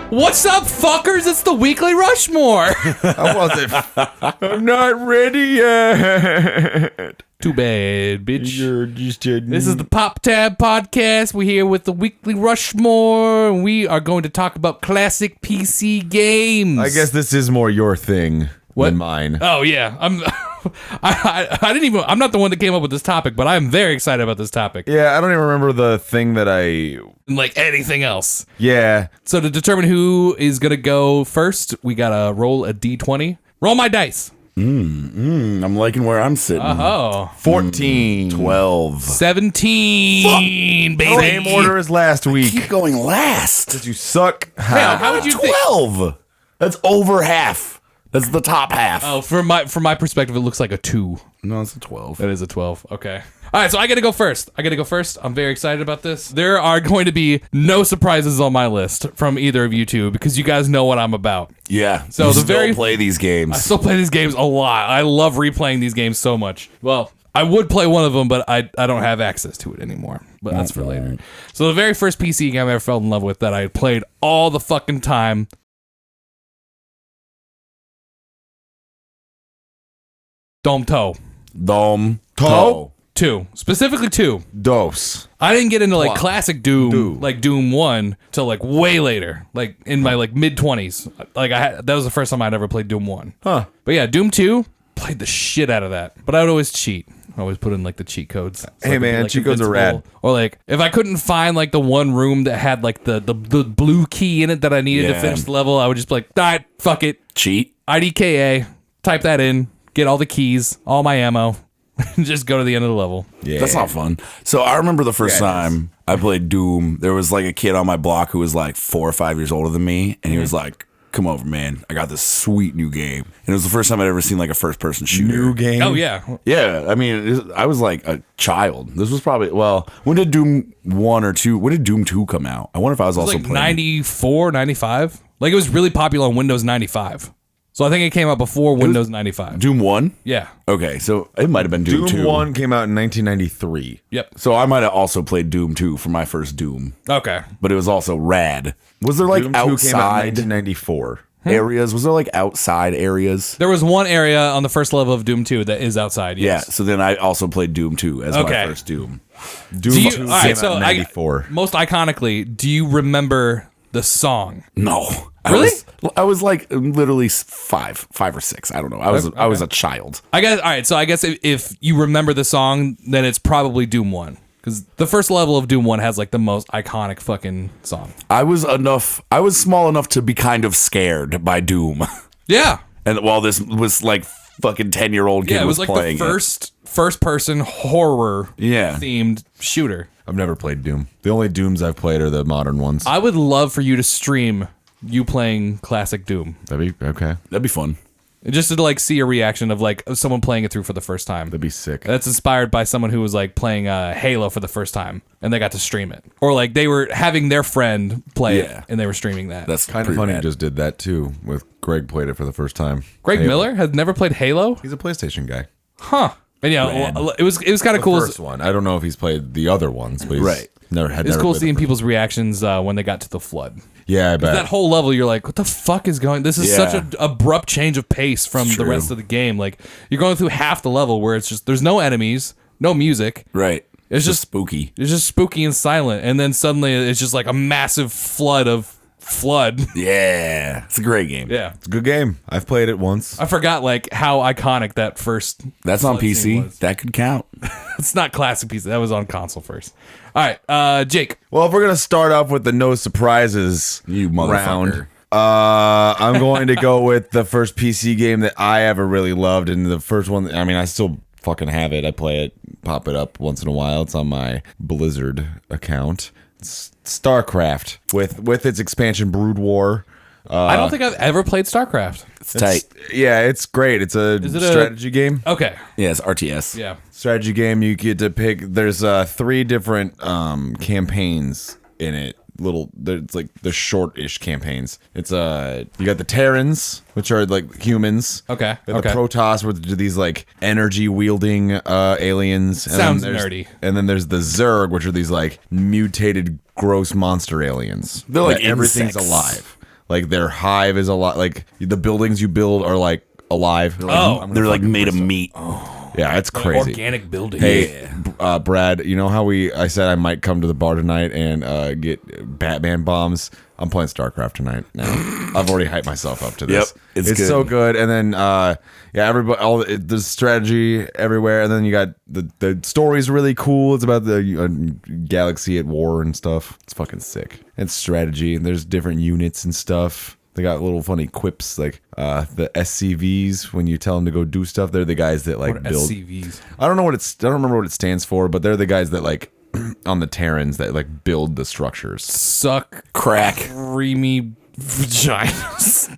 What's up, fuckers? It's the weekly Rushmore. I wasn't. I'm not ready yet. Too bad, bitch. You're just This is the Pop Tab Podcast. We're here with the weekly Rushmore, and we are going to talk about classic PC games. I guess this is more your thing than mine. Oh yeah, I didn't even. I'm not the one that came up with this topic, but I'm very excited about this topic. Yeah, I don't even remember the thing that Like anything else. Yeah. So to determine who is gonna go first, we gotta roll a d20. Roll my dice. I'm liking where I'm sitting. Oh. 14. 12. 17, baby. Same order as last week. Keep going last. Because you suck. Hell, how would you think? 12. That's over half. That's the top half. Oh, from my perspective, it looks like a 2. No, it's a 12. That is a 12. Okay. All right, so I got to go first. I'm very excited about this. There are going to be no surprises on my list from either of you two because you guys know what I'm about. Yeah. So you the still play these games. I still play these games a lot. I love replaying these games so much. Well, I would play one of them, but I don't have access to it anymore. But that's for later. So the very first PC game I ever fell in love with that I played all the fucking time. Dome Toe. Dome. Toe? 2. Specifically 2. Dos. I didn't get into like classic Doom, like Doom 1 till like way later, like in my like mid 20s. Like that was the first time I'd ever played Doom 1. Huh. But yeah, Doom 2 played the shit out of that. But I would always cheat. I always put in like the cheat codes. So Hey, man, cheat codes are rad. Or like if I couldn't find like the one room that had like the blue key in it that I needed to finish the level, I would just be like, all right, fuck it. Cheat. IDKA, type that in, get all the keys, all my ammo, and just go to the end of the level. Yeah. That's not fun. So I remember the first time I played Doom, there was like a kid on my block who was like 4 or 5 years older than me, and he was like, come over, man. I got this sweet new game. And it was the first time I'd ever seen like a first-person shooter. New game? Oh, yeah. Yeah, I mean, I was like a child. This was probably, when did Doom 1 or 2, when did Doom 2 come out? I wonder if I was also Like playing 94, 95. Like it was really popular on Windows 95. So I think it came out before Windows 95. Doom 1? Yeah. Okay, so it might have been Doom 2. Doom 1 came out in 1993. Yep. So I might have also played Doom 2 for my first Doom. Okay. But it was also rad. Was there like Doom 2 came out in outside 1994. areas? Was there like outside areas? There was one area on the first level of Doom 2 that is outside, Yeah, yes. so then I also played Doom 2 as my first Doom. Doom Do 2 you, came all right, out so in 94. most iconically, do you remember the song? No. Really? I was like literally 5 or 6. I don't know. I was a child. I guess. All right, so I guess if you remember the song, then it's probably Doom 1. Because the first level of Doom 1 has like the most iconic fucking song. I was small enough to be kind of scared by Doom. Yeah. And while this was like fucking 10-year-old kid Yeah, it was like playing the first person horror themed shooter. I've never played Doom. The only Dooms I've played are the modern ones. I would love for you to stream you playing classic Doom. That'd be okay. That'd be fun. Just to like see a reaction of like someone playing it through for the first time. That'd be sick. That's inspired by someone who was like playing Halo for the first time and they got to stream it. Or like they were having their friend play it and they were streaming that. That's Kind of funny. Just did that too. With Greg played it for the first time. Greg Halo. Miller has never played Halo? He's a PlayStation guy. Huh. And yeah, well, it was kind of cool. The first one. I don't know if he's played the other ones, but he's never had. It's cool played seeing the first people's reactions when they got to the flood. Yeah, I bet. That whole level, you're like, what the fuck is going? This is such an abrupt change of pace from the rest of the game. Like you're going through half the level where it's just there's no enemies, no music. Right. It's just spooky. It's just spooky and silent, and then suddenly it's just like a massive flood. Yeah, it's a great game. Yeah, It's a good game. I've played it once. I forgot like how iconic that first. That's on flood scene PC. was. That could count. It's not classic PC. That was on console first. All right, Jake. Well, if we're gonna start off with the no surprises You motherfucker. round, I'm going to go with the first PC game that I ever really loved, and the first one. I mean, I still fucking have it. I play it, pop it up once in a while. It's on my Blizzard account. It's StarCraft with its expansion Brood War. I don't think I've ever played StarCraft. It's tight. Yeah, it's great. It's a strategy game. Okay. Yeah, it's RTS. Yeah. Strategy game. You get to pick. There's 3 different campaigns in it. It's like the short-ish campaigns. It's you got the Terrans, which are like humans. Okay. And the Protoss, which are these like energy wielding aliens. And Sounds then nerdy. And then there's the Zerg, which are these like mutated gross monster aliens. They're like everything's insects. alive. Like their hive is a lot. Like the buildings you build are like alive. They're like made of meat. Yeah, it's crazy. Organic building. Hey, Brad, you know how I said I might come to the bar tonight and get Batman bombs? I'm playing StarCraft tonight now. I've already hyped myself up to this. Yep, it's good. so good. And then, everybody, there's strategy everywhere. And then you got the story's really cool. It's about the galaxy at war and stuff. It's fucking sick. And strategy. And there's different units and stuff. They got little funny quips like the SCVs. When you tell them to go do stuff, they're the guys that like build. SCVs? I don't remember what it stands for, but they're the guys that like on the Terrans that like build the structures. Suck, Crack. creamy vaginas.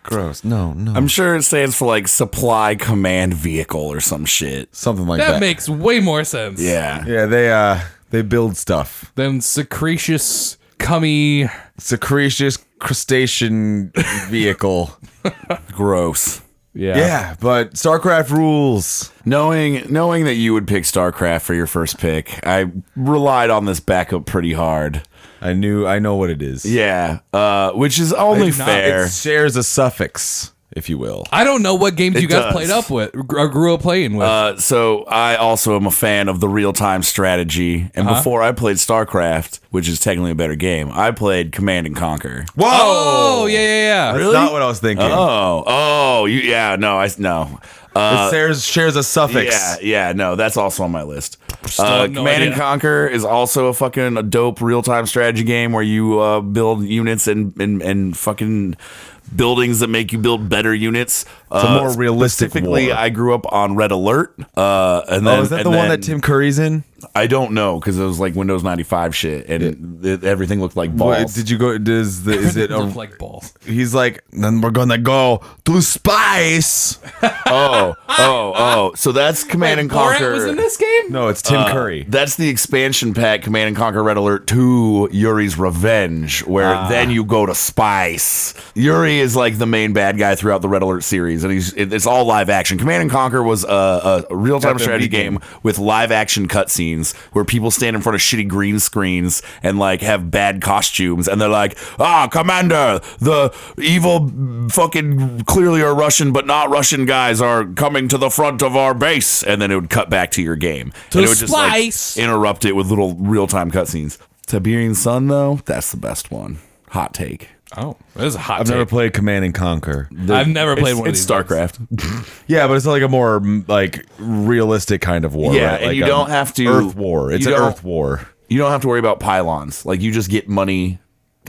Gross. No. I'm sure it stands for like supply command vehicle or some shit. Something like that. That makes way more sense. Yeah. Yeah, they build stuff. Than secretious, cummy. Secretious crustacean vehicle. Gross. Yeah, but StarCraft rules. Knowing that you would pick StarCraft for your first pick, I relied on this backup pretty hard. I know what it is. Yeah, which is only fair. It shares a suffix, if you will. I don't know what games you guys does. played up with or grew up playing with. So I also am a fan of the real-time strategy, and before I played StarCraft, which is technically a better game, I played Command and Conquer. Whoa! Oh, yeah. That's not what I was thinking. It shares a suffix. No, that's also on my list. Still have no Command and idea. Conquer is also a fucking dope real-time strategy game where you build units and fucking buildings that make you build better units. It's a more realistic Specifically, war. I grew up on Red Alert. Is Is that the one that Tim Curry's in? I don't know because it was like Windows 95 shit and everything looked like balls. What, did you go? Is it? Look like balls. He's like, then we're gonna go to space. So that's Command and Conquer. Borat was in this game? No, it's Tim Curry. That's the expansion pack, Command and Conquer Red Alert 2, Yuri's Revenge, where then you go to spice. Yuri is like the main bad guy throughout the Red Alert series, and it's all live action. Command and Conquer was a real-time strategy game with live action cutscenes where people stand in front of shitty green screens and like have bad costumes, and they're like, Commander, the evil fucking clearly are Russian but not Russian guys are coming to the front of our base, and then it would cut back to your game. And it would just like interrupt it with little real-time cutscenes. Tiberian Sun, though, that's the best one. Hot take. Oh, that is a hot I've take. never played Command and Conquer. I've never played one of It's these. StarCraft. Yeah, but it's like a more like realistic kind of war. Yeah, right? and Like you don't have to- Earth War. It's you an don't- Earth War. You don't have to worry about pylons. Like, you just get money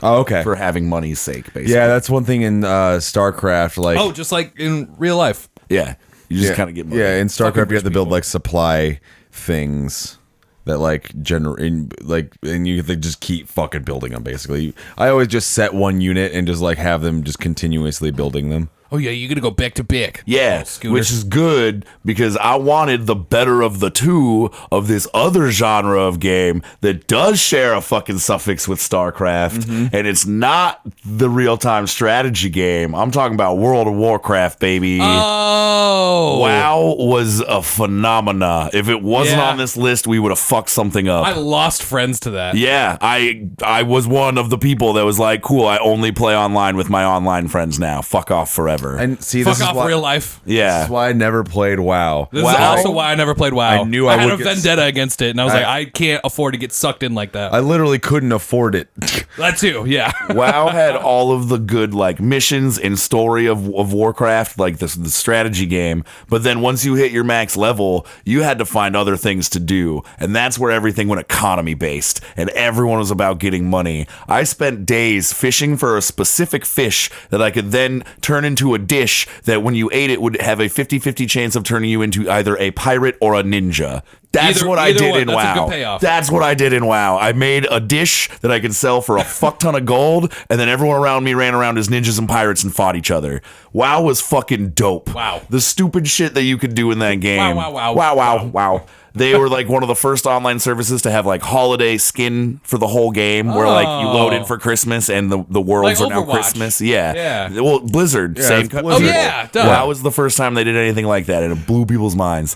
Oh, okay. for having money's sake, basically. Yeah, that's one thing in StarCraft. Like, Oh, just like in real life. Yeah. You just kind of get money. Yeah, in StarCraft, Fucking you have to rich build people. like supply things that like generate like, and you have to just keep fucking building them. Basically, I always just set one unit and just like have them just continuously building them. Oh, yeah, you're going to go back to back. Yeah, Oh, Scooter. which is good because I wanted the better of the two of this other genre of game that does share a fucking suffix with StarCraft, and it's not the real-time strategy game. I'm talking about World of Warcraft, baby. Oh. WoW was a phenomena. If it wasn't Yeah. on this list, we would have fucked something up. I lost friends to that. Yeah, I was one of the people that was like, cool, I only play online with my online friends now. Fuck off forever. And see, Fuck this is off why, real life. This Yeah. is why I never played WoW. This is Wow. also why I never played WoW. I knew I had would a get- vendetta against it, and I was like, I can't afford to get sucked in like that. I literally couldn't afford it. That too, yeah. WoW had all of the good like missions and story of Warcraft, like the strategy game. But then once you hit your max level, you had to find other things to do, and that's where everything went economy based, and everyone was about getting money. I spent days fishing for a specific fish that I could then turn into a dish that when you ate it would have a 50-50 chance of turning you into either a pirate or a ninja. That's Either- what I either did one. in That's a WoW. good payoff. That's what I did in WoW. I made a dish that I could sell for a fuck ton of gold, and then everyone around me ran around as ninjas and pirates and fought each other. WoW was fucking dope. Wow. The stupid shit that you could do in that game. Wow. Wow. They were like one of the first online services to have like holiday skin for the whole game, where like you load in for Christmas and the worlds Like are now Overwatch. Christmas. Yeah. Yeah. Well, Blizzard, same. it's Blizzard. Oh, yeah, duh. That was the first time they did anything like that, and it blew people's minds.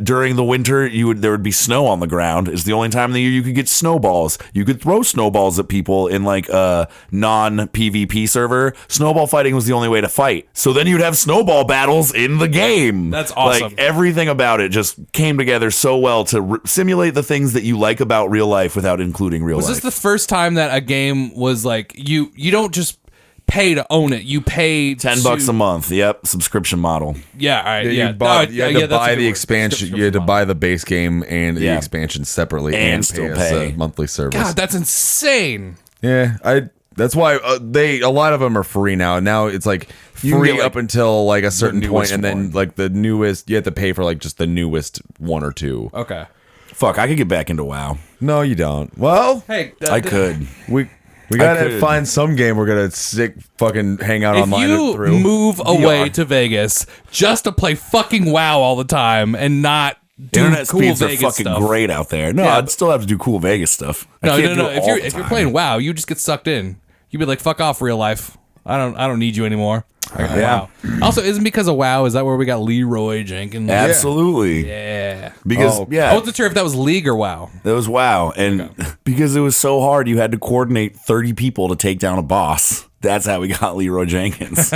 During the winter, there would be snow on the ground. It's the only time of the year you could get snowballs. You could throw snowballs at people in like a non-PvP server. Snowball fighting was the only way to fight. So then you'd have snowball battles in the game. That's awesome. Like everything about it just came together so well to simulate the things that you like about real life without including real life. Was this the first time that a game was like you don't just pay to own it, you pay $10 a month? Yep, subscription model. Yeah, all right, You, yeah. bought, No, you had yeah, to that's a buy good the word. expansion. Subscription You had to model. buy the base game and the Yeah. expansion separately And and still pay pay. as a monthly service. God, that's insane. Yeah, that's why a lot of them are free now. Now it's like You can free get, like, up until like a certain point, newest and then one. like the newest, you have to pay for like just the newest one or two. Okay. Fuck, I could get back into WoW. No, you don't. Well, Hey, I could. we gotta could. find some game we're gonna fucking hang out if online you through. move away VR. to Vegas just to play fucking WoW all the time and not do Internet cool speeds Vegas are fucking stuff. great out there. No, Yeah, I'd still have to do cool Vegas stuff. I No, can't no, do it no. all the If you're time. playing WoW, you just get sucked in. You'd be like, "Fuck off, real life. I don't need you anymore." Yeah. Wow. Also, isn't because of WoW? Is that where we got Leroy Jenkins? Absolutely. Yeah. Because Oh. I wasn't sure if that was League or WoW. it was WoW, and because it was so hard, you had to coordinate 30 people to take down a boss. That's how we got Leroy Jenkins.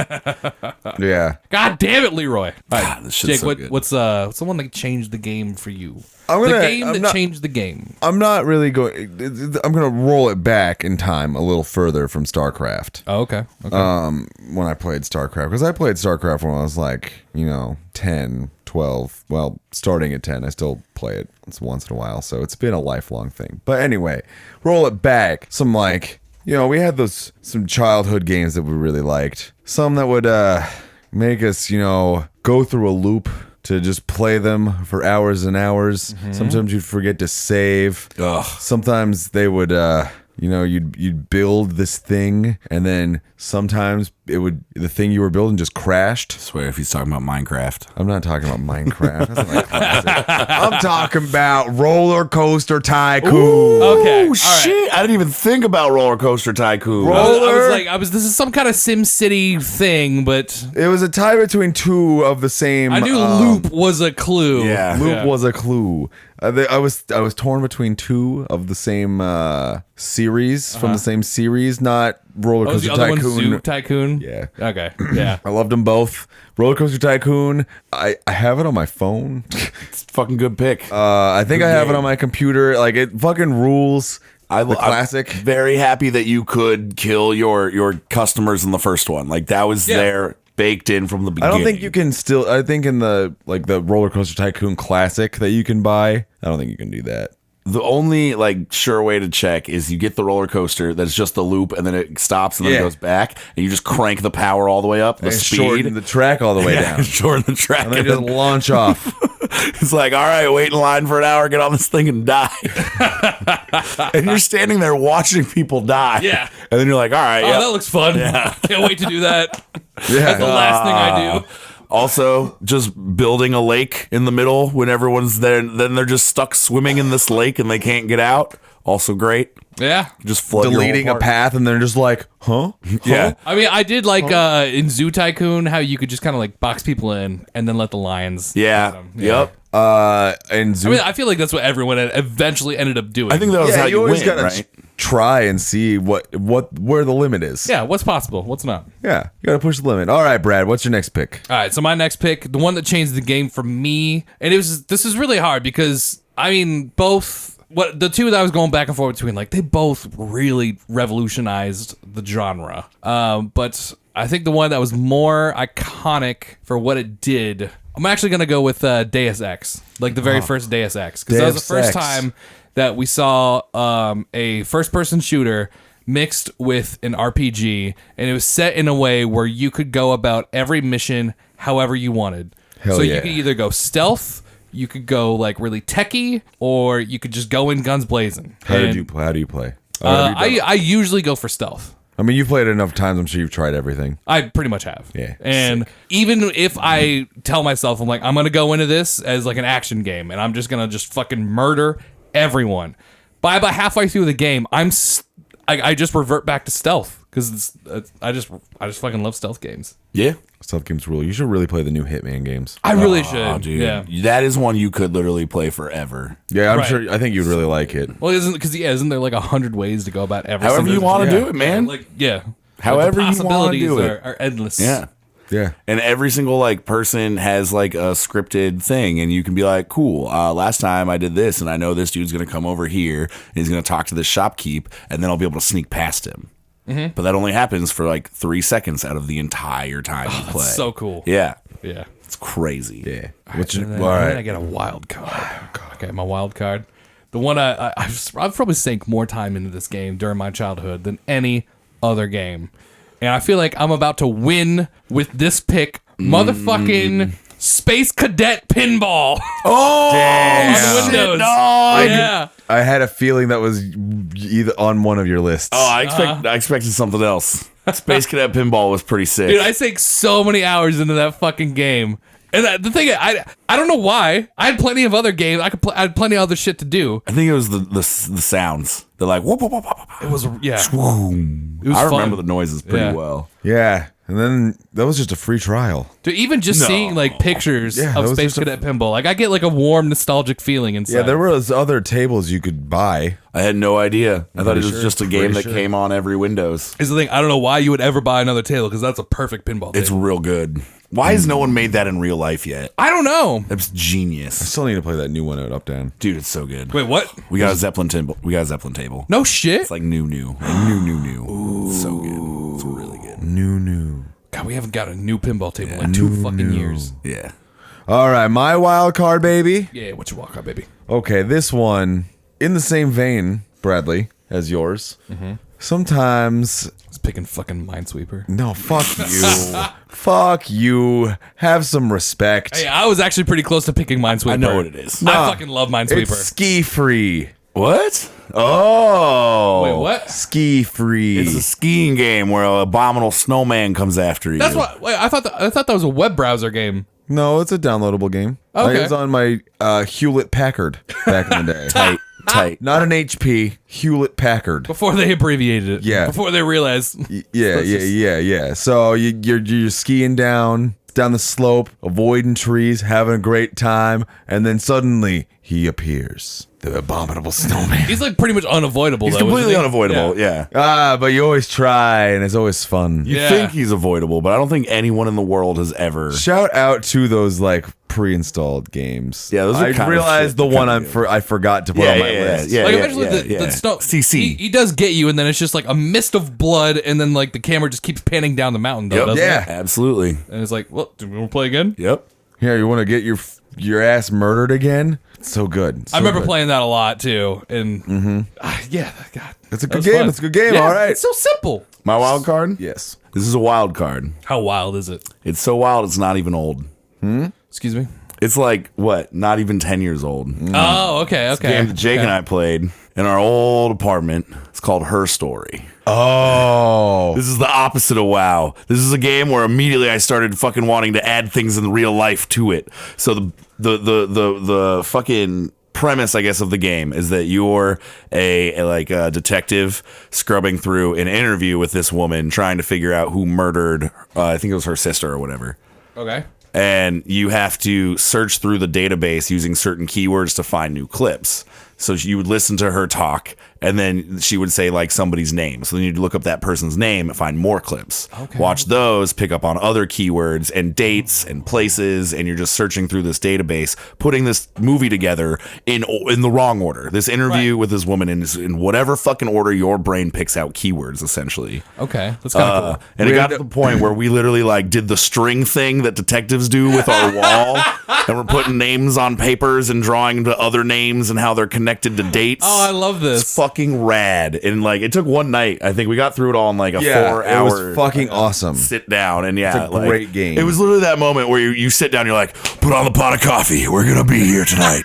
Yeah, God damn it, Leroy! All right, God, this shit's Jake, so good. what's the one that changed the game for you? I'm The gonna- game I'm that not- changed the game. I'm not really going. I'm gonna roll it back in time a little further from StarCraft. Oh, okay. Okay. When I played StarCraft, because I played StarCraft when I was like, 10, 12. Well, starting at 10, I still play it once in a while, so it's been a lifelong thing. But anyway, roll it back. Some like, we had some childhood games that we really liked. Some that would make us, go through a loop to just play them for hours and hours. Sometimes you'd forget to save. Ugh. Sometimes they would you'd build this thing, and then sometimes the thing you were building just crashed. I swear, if he's talking about Minecraft. I'm not talking about Minecraft. That's not classic. I'm talking about Roller Coaster Tycoon. Okay. Oh all right. shit! I didn't even think about Roller Coaster Tycoon. I was. This is some kind of Sim City thing, but It was a tie between two of the same. I knew Loop was a clue. Yeah. Loop was a clue. I was torn between two of the same series from the same series, not Roller Oh, was Coaster the other one Tycoon. Zoo Tycoon? Yeah. Okay. Yeah. I loved them both. Roller Coaster Tycoon. I have it on my phone. It's a fucking good pick. I think I have it game. on my computer. Like, it fucking rules. The I'm classic. very happy that you could kill your customers in the first one. Like that was Yeah. there baked in from the I beginning. don't think you can still. I think in the Roller Coaster Tycoon Classic that you can buy, I don't think you can do that. The only sure way to check is you get the roller coaster that's just the loop, and then it stops and then Yeah. it goes back, and you just crank the power all the way up, the And speed, shorten the track all the way yeah, down. shorten the track, And they and just then launch off. it's like, all right, wait in line for an hour, get on this thing and die. And you're standing there watching people die. Yeah. And then you're like, all right, Oh, yeah. that looks fun. Can't wait to do that. Yeah. That's the last thing I do. Also, just building a lake in the middle when everyone's there, then they're just stuck swimming in this lake and they can't get out. Also great. Yeah. Just flood your whole Deleting a park. path, and they're just like, huh? Yeah. I mean, I did like in Zoo Tycoon how you could just kind of like box people in and then let the lions. Yeah. Yep. And Zoo. I mean, I feel like that's what everyone eventually ended up doing. I think that was yeah, how you you always win, gotta right? try and see where the limit is. Yeah, what's possible, what's not. Yeah, you gotta push the limit. All right, Brad, what's your next pick? All right, so my next pick, the one that changed the game for me, and this is really hard because I mean the two that I was going back and forth between, like they both really revolutionized the genre. But I think the one that was more iconic for what it did, I'm actually gonna go with Deus Ex, like the very first Deus Ex, because that was the Deus first Ex. time that we saw a first-person shooter mixed with an RPG, and it was set in a way where you could go about every mission however you wanted. Hell so yeah. you could either go stealth, you could go like really techie, or you could just go in guns blazing. How do And, you play? I usually go for stealth. I mean, you've played it enough times. I'm sure you've tried everything. I pretty much have. Yeah. And even if I tell myself, I'm like, I'm going to go into this as like an action game and I'm just going to just fucking murder everyone. By about halfway through the game, I just revert back to stealth because I just fucking love stealth games. Yeah. Stealth games rule. You should really play the new Hitman games. I really should. Oh, dude. Yeah. That is one you could literally play forever. Yeah, I'm Right. sure. I think you'd really like it. Well, isn't there like 100 ways to go about every However single- you want to yeah. do it, man. Like, yeah. However the you wanna possibilities do it. are endless. Yeah. Yeah. And every single like person has like a scripted thing, and you can be like, "Cool, last time I did this, and I know this dude's gonna come over here, and he's gonna talk to the shopkeep, and then I'll be able to sneak past him." But that only happens for like 3 seconds out of the entire time you play. So cool. Yeah, Yeah. it's crazy. Yeah. And then, all and then I right. get a wild card. Okay, my wild card. The one I've probably sank more time into this game during my childhood than any other game. And I feel like I'm about to win with this pick. Motherfucking Space Cadet Pinball. Oh, Damn. On Windows. dog. Yeah. I had a feeling that was either on one of your lists. Oh, I expected something else. Space Cadet Pinball was pretty sick. Dude, I sank so many hours into that fucking game. And the thing is, I don't know why. I had plenty of other games. I had plenty of other shit to do. I think it was the sounds. They're like whoop, whoop, whoop, whoop, whoop. It was, yeah. Boom. It was I fun. remember the noises pretty Yeah. well. Yeah. And then that was just a free trial. Dude, even just No. seeing like pictures Yeah, that of was Space just a- Cadet Pinball, like I get like a warm nostalgic feeling inside. Yeah, there was other tables you could buy. I had no idea. I thought it was sure. just a game Pretty that sure. came on every Windows. Is the thing. I don't know why you would ever buy another table because that's a perfect pinball table. It's real good. Why has no one made that in real life yet? I don't know. That's genius. Still need to play that new one at Up Down. Dude, it's so good. Wait, what? We got a Zeppelin table. We got a Zeppelin table. No shit. It's like new. Like new. It's so good. It's really good. New. God, we haven't got a new pinball table in 2 fucking years. Yeah. All right, my wild card, baby. Yeah, what you walk out, baby? Okay, this one, in the same vein, Bradley, as yours. Sometimes, It's picking fucking Minesweeper. no, fuck you. Fuck you. Have some respect. Hey, I was actually pretty close to picking Minesweeper. I know what it is. I fucking love Minesweeper. It's ski free. What? Oh. Wait, what? Ski free. It's a skiing game where an abominable snowman comes after you. That's what. Wait, I thought that was a web browser game. No, it's a downloadable game. Okay. It was on my Hewlett Packard back in the day. Tight. Not an HP, Hewlett Packard. Before they abbreviated it. Yeah. Before they realized. Yeah. So you're skiing down the slope, avoiding trees, having a great time, and then suddenly he appears. The abominable snowman. He's like pretty much unavoidable. He's though, completely isn't he? unavoidable. Yeah. Yeah. But you always try, and it's always fun. You Yeah. think he's avoidable, but I don't think anyone in the world has ever. Shout out to those like pre-installed games. Yeah, those are I kind of realized shit, the one kind of I forgot to put on my list. Like eventually the snow CC. He does get you, and then it's just like a mist of blood, and then like the camera just keeps panning down the mountain. Though, Yep. doesn't Yeah. it? Absolutely. And it's like, well, do we want to play again? Yep. Here, you want to get your ass murdered again? It's so good. I remember playing that a lot too, and yeah, God, It's a that good was game. fun. It's a good game. Yeah, All right. it's so simple. My wild card? Yes. This is a wild card. How wild is it? It's so wild it's not even old. Excuse me. It's like what? Not even 10 years old. Oh, okay. Game that Jake and I played in our old apartment. It's called Her Story. Oh. This is the opposite of WoW. This is a game where immediately I started fucking wanting to add things in real life to it. So the fucking premise, I guess, of the game is that you're a detective scrubbing through an interview with this woman trying to figure out who murdered I think it was her sister or whatever. Okay. And you have to search through the database using certain keywords to find new clips. So you would listen to her talk, and then she would say like somebody's name. So then you'd look up that person's name and find more clips. Okay. Watch those, pick up on other keywords and dates and places, and you're just searching through this database, putting this movie together in the wrong order. This interview with this woman in whatever fucking order your brain picks out keywords, essentially. Okay. That's kind of cool. And it got to the point where we literally like did the string thing that detectives do with our wall, and we're putting names on papers and drawing to other names and how they're connected to dates. Oh, I love this. It's fucking rad. And like it took one night. I think we got through it all in like a 4 It hour was fucking awesome. sit down. And yeah, It's a great game. It was literally that moment where you sit down, you're like, put on the pot of coffee. We're gonna be here tonight.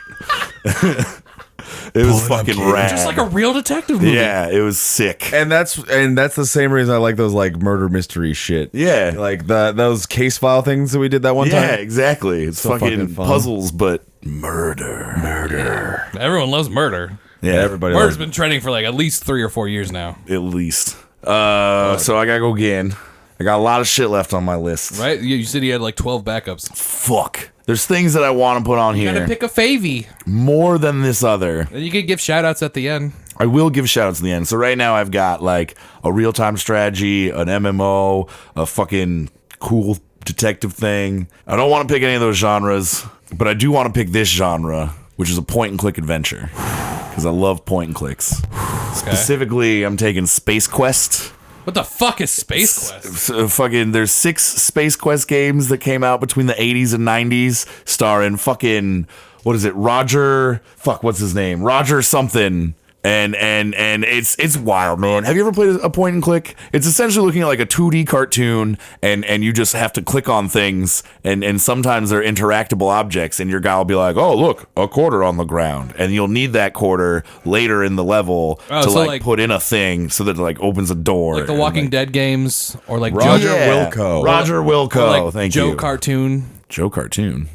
It was fucking rad. Just like a real detective movie. Yeah, it was sick. And that's the same reason I like those like murder mystery shit. Yeah. Like those case file things that we did that one Yeah, time. exactly. It's So fucking fucking fun. puzzles, but murder. Everyone loves murder. Yeah, Everybody Murder's loves been trending for like at least 3 or 4 years now. at least. So I gotta go again. I got a lot of shit left on my list. Right? You said you had like 12 backups. Fuck. There's things that I want to put on You here gotta pick a favy. more than this other. And you can give shout outs at the end. I will give shout outs at the end. So right now I've got like a real-time strategy, an MMO, a fucking cool detective thing. I don't want to pick any of those genres, but I do want to pick this genre, which is a point-and-click adventure. Because I love point-and-clicks. Specifically, I'm taking Space Quest. What the fuck is Space Quest? There's 6 Space Quest games that came out between the 80s and 90s, starring fucking, what is it, what's his name? Roger something. And it's wild, man. Have you ever played a point and click? It's essentially looking at like a 2D cartoon, and you just have to click on things, and sometimes they're interactable objects, and your guy will be like, oh, look, a quarter on the ground, and you'll need that quarter later in the level to so like put in a thing so that it like opens a door. Like the Walking Dead games, or like Roger Joe, Wilco. Roger Wilco. or like Thank Joe you. Cartoon. Joe Cartoon.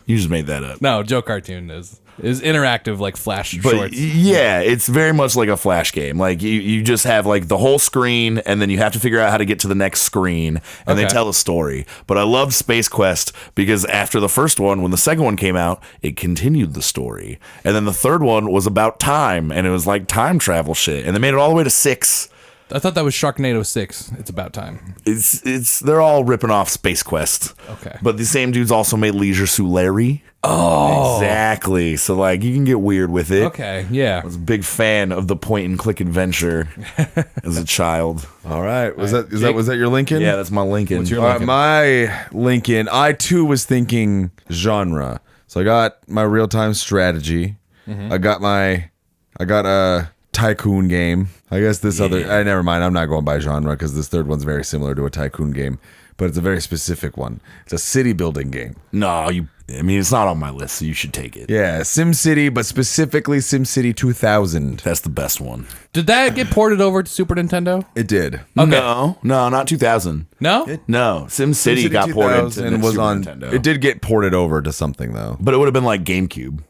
You just made that up. No, Joe Cartoon is interactive, like Flash But shorts. yeah, it's very much like a Flash game. Like you just have like the whole screen, and then you have to figure out how to get to the next screen, and they Okay. tell a story. But I loved Space Quest because after the first one, when the second one came out, it continued the story, and then the third one was about time, and it was like time travel shit, and they made it all the way to 6. I thought that was Sharknado 6. It's about time. They're all ripping off Space Quest. Okay. But the same dudes also made Leisure Suit Larry. Oh. Exactly. So like you can get weird with it. Okay, yeah. I was a big fan of the point and click adventure as a child. All right. Was Jake- that your Lincoln? Yeah, that's my Lincoln. What's your All right, my Lincoln. I too was thinking genre. So I got my real time strategy. I got a tycoon game. I guess this other. Never mind. I'm not going by genre because this third one's very similar to a tycoon game, but it's a very specific one. It's a city building game. No, it's not on my list, so you should take it. Yeah, SimCity, but specifically SimCity 2000. That's the best one. Did that get ported over to Super Nintendo? It did. No, not 2000. No? No, SimCity got ported to and was Super on. Nintendo. It did get ported over to something though. But it would have been like GameCube.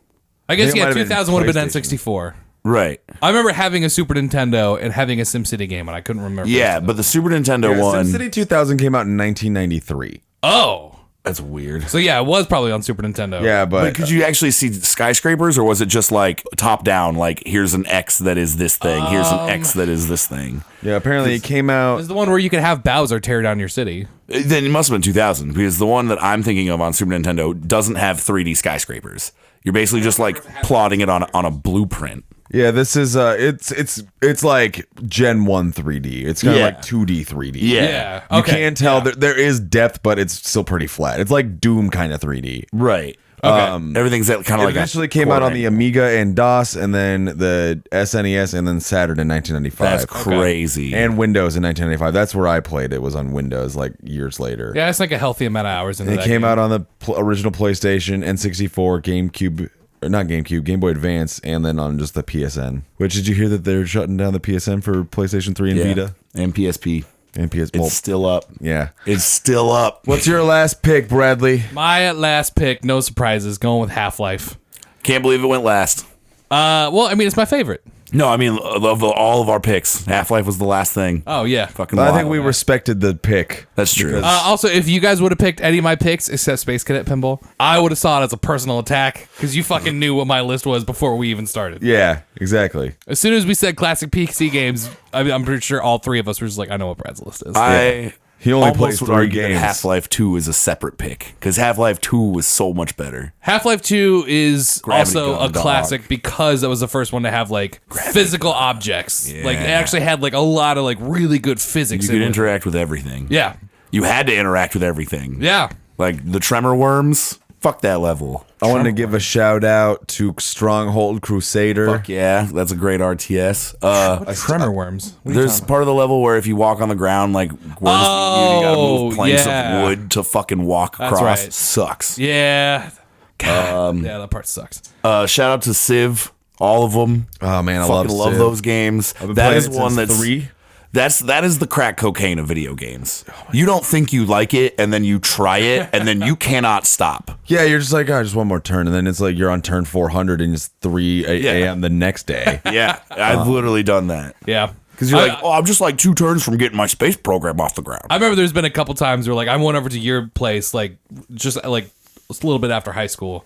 I guess, I think it yeah, might have been 2000 would have been PlayStation. N64. Right. I remember having a Super Nintendo and having a SimCity game, and I couldn't remember. Yeah, but the Super Nintendo one. SimCity 2000 came out in 1993. Oh. That's weird. So yeah, it was probably on Super Nintendo. Yeah, But but could you actually see skyscrapers, or was it just like top down? Like here's an X that is this thing. Here's an X that is this thing. yeah, apparently it came out. It's the one where you could have Bowser tear down your city. Then it must have been 2000 because the one that I'm thinking of on Super Nintendo doesn't have 3D skyscrapers. You're basically just like plotting it on a blueprint. Yeah, this is it's like Gen 1 3D. It's kind of Yeah. like 2D 3D. Yeah. You Okay. can tell there is depth, but it's still pretty flat. It's like Doom kind of 3D. Right. Okay. Everything's kind of It like eventually came out on the Amiga and DOS, and then the SNES, and then Saturn in 1995. That's crazy. And Windows in 1995. That's where I played it. Was on Windows like years later. Yeah, it's like a healthy amount of hours into It that came game. out on the original PlayStation, N64, GameCube, or not GameCube, Game Boy Advance, and then on just the PSN. Which, did you hear that they're shutting down the PSN for PlayStation 3 and Vita? and PSP. And PS. It's still up. Yeah. It's still up. What's your last pick, Bradley? My last pick, no surprises, going with Half-Life. Can't believe it went last. Well, I mean, it's my favorite. No, I mean of all of our picks, Half-Life was the last thing. Oh, yeah. Fucking I wild. think we respected the pick. That's true. Also, if you guys would have picked any of my picks except Space Cadet Pinball, I would have saw it as a personal attack because you fucking knew what my list was before we even started. Yeah, exactly. As soon as we said classic PC games, I'm pretty sure all three of us were just like, I know what Brad's list is. He only almost plays would 3 argue that games. Half-Life 2 is a separate pick because Half-Life 2 was so much better. Half-Life 2 is Gravity also gun, a dog. classic because that was the first one to have like physical objects. Like it actually had like a lot of like really good physics. You in could it. interact with everything. Yeah. You had to interact with everything. Yeah. Like the tremor worms, fuck that level. I wanted to give a shout out to Stronghold Crusader. Fuck yeah, that's a great RTS. Tremor worms. There's part of the level where if you walk on the ground, like where you gotta move planks yeah. of wood to fucking walk across. right. Sucks. Yeah. God. Yeah, that part sucks. Shout out to Civ. all of them. Oh man, I Fucking love Civ. those games. I've been That playing is it one since that's 3. That is the crack cocaine of video games. You don't think you like it, and then you try it, and then you cannot stop. Yeah, you're just like, oh, just one more turn, and then it's like you're on turn 400, and it's 3 a.m. the next day. Yeah, I've literally done that. Yeah. Because you're like, I'm just like 2 turns from getting my space program off the ground. I remember there's been a couple times where like I went over to your place, like just like a little bit after high school.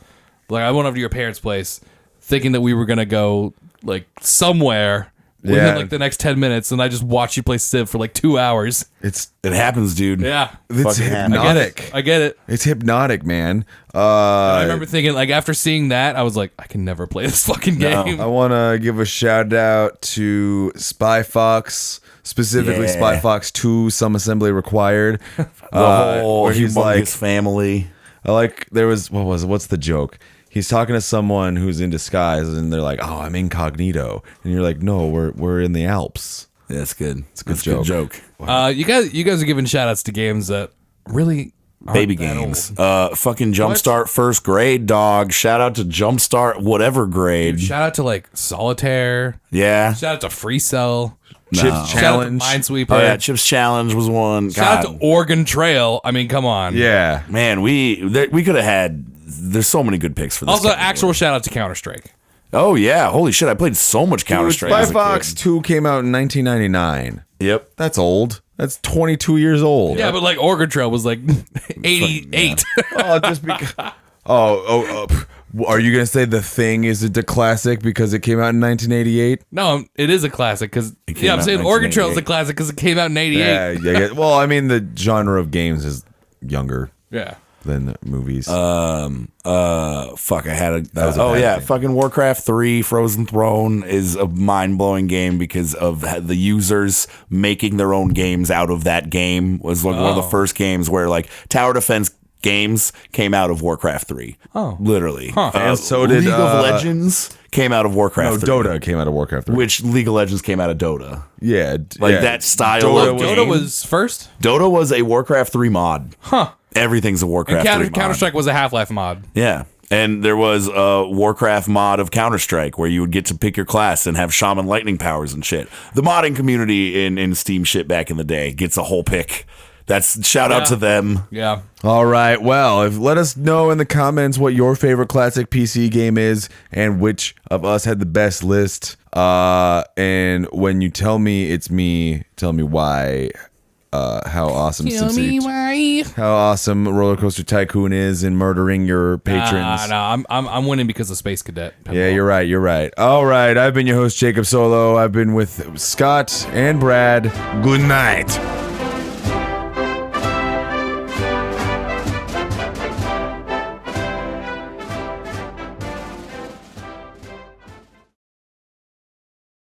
Like I went over to your parents' place thinking that we were going to go like somewhere within like the next 10 minutes, and I just watched you play Civ for like 2 hours. It happens, dude. Yeah. It's hypnotic. I get it. It's hypnotic, man. I remember thinking, like, after seeing that, I was like, I can never play this fucking game. I want to give a shout out to Spy Fox, specifically Spy Fox 2, Some Assembly Required. The whole where he's humongous like, family. What's the joke? He's talking to someone who's in disguise, and they're like, "Oh, I'm incognito," and you're like, "No, we're in the Alps." Yeah, it's good. It's a good joke. You guys are giving shout outs to games that really aren't Baby that games. old. Fucking Jumpstart first grade, dog. Shout out to Jumpstart whatever grade. Shout out to like Solitaire. Yeah. Shout out to Free Cell. Chips Challenge. Shout out to Minesweeper. Oh yeah, Chips Challenge was one. Shout out to Oregon Trail. I mean, come on. Yeah. Man, we could have had. There's so many good picks for this. Also, category. actual shout out to Counter Strike. Oh yeah, holy shit! I played so much Counter Strike. Spy Fox 2 came out in 1999. Yep. That's old. That's 22 years old. Yeah, but like Oregon Trail was like 88. Oh, just because. Are you gonna say The Thing is a classic because it came out in 1988? No, it is a classic because came I'm out saying in Oregon Trail is a 1988. classic because it came out in '88. Yeah. Well, I mean, the genre of games is younger Yeah. than movies. Fuck, I had a. was a oh bad yeah, thing. fucking Warcraft 3 Frozen Throne is a mind blowing game because of the users making their own games out of that game. Was like one of the first games where like tower defense games came out of Warcraft 3. Oh. Literally. And so did, League of Legends came out of Warcraft 3. Dota came out of Warcraft 3. Which League of Legends came out of Dota. Yeah. Like that style Dota of was- game. Dota was first. Dota was a Warcraft 3 mod. Huh. Everything's a Warcraft 3 mod. Counter Strike was a Half-Life mod. Yeah. And there was a Warcraft mod of Counter-Strike where you would get to pick your class and have shaman lightning powers and shit. The modding community in Steam shit back in the day gets a whole pick. That's shout out to them. Yeah. All right. Well, let us know in the comments what your favorite classic PC game is and which of us had the best list. And when you tell me it's me, tell me why. How awesome how awesome Roller Coaster Tycoon is in murdering your patrons. No, I'm winning because of Space Cadet. Yeah, you're right. All right. I've been your host, Jacob Solo. I've been with Scott and Brad. Good night.